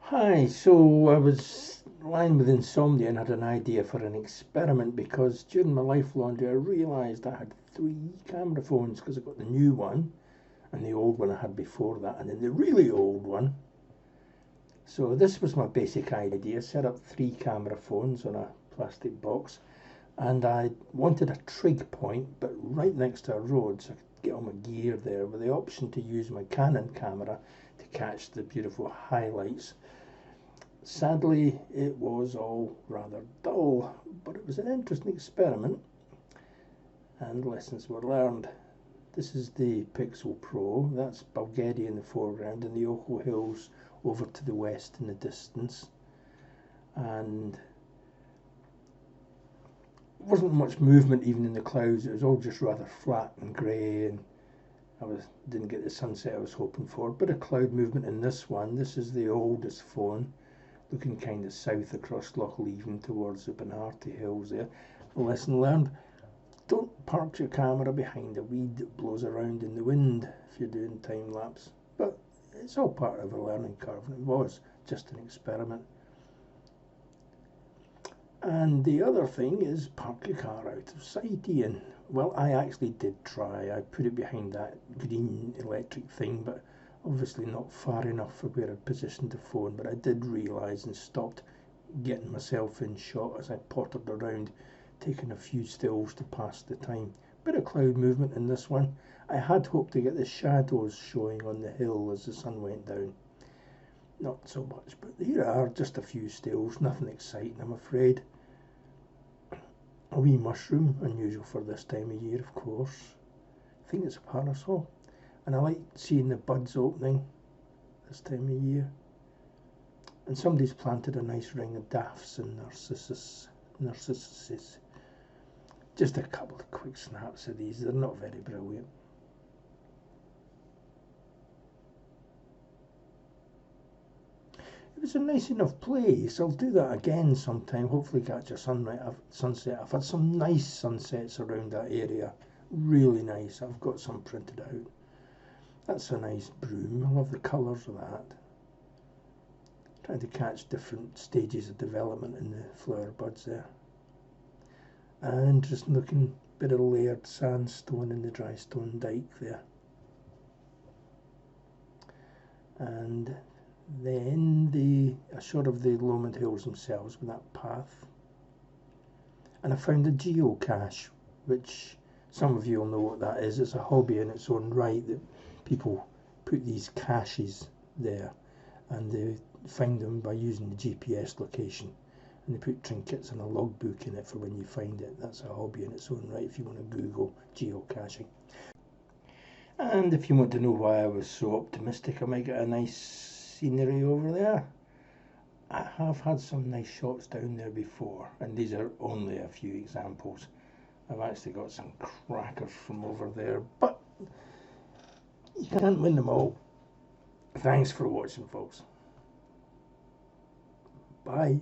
Hi, so I was lying with insomnia and had an idea for an experiment because during my life laundry I realised I had three camera phones because I got the new one and the old one I had before that and then the really old one. So this was my basic idea, set up three camera phones on a plastic box, and I wanted a trig point but right next to a road so I could get all my gear there with the option to use my Canon camera to catch the beautiful highlights. Sadly, it was all rather dull, but it was an interesting experiment and lessons were learned. This is the Pixel Pro, that's Balgedie in the foreground and the Ocho Hills over to the west in the distance. And there wasn't much movement even in the clouds, it was all just rather flat and grey, and didn't get the sunset I was hoping for. Bit of cloud movement in this one. This is the oldest phone, looking kind of south across Loch Leven towards the Benarty Hills there. Lesson learned, don't park your camera behind a weed that blows around in the wind if you're doing time lapse. But it's all part of a learning curve, and it was just an experiment. And the other thing is park your car out of sight, Ian. Well, I actually did try. I put it behind that green electric thing, but obviously not far enough for where I'd positioned the phone. But I did realise and stopped getting myself in shot as I pottered around, taking a few stills to pass the time. Bit of cloud movement in this one. I had hoped to get the shadows showing on the hill as the sun went down. Not so much, but here are just a few stills, nothing exciting I'm afraid. A wee mushroom, unusual for this time of year of course. I think it's a parasol, and I like seeing the buds opening this time of year. And somebody's planted a nice ring of daffs and narcissuses. Just a couple of quick snaps of these, they're not very brilliant. It was a nice enough place. I'll do that again sometime, hopefully catch a sunset. I've had some nice sunsets around that area, really nice. I've got some printed out. That's a nice broom, I love the colours of that. Trying to catch different stages of development in the flower buds there. An interesting looking bit of layered sandstone in the dry stone dike there. And then a shot of the Lomond Hills themselves with that path. And I found a geocache, which some of you will know what that is. It's a hobby in its own right that people put these caches there and they find them by using the GPS location, and they put trinkets and a logbook in it for when you find it. That's a hobby in its own right if you want to Google geocaching. And if you want to know why I was so optimistic I might get a nice scenery over there, I have had some nice shots down there before, and these are only a few examples. I've actually got some crackers from over there, but you can't win them all. Thanks for watching, folks. Bye.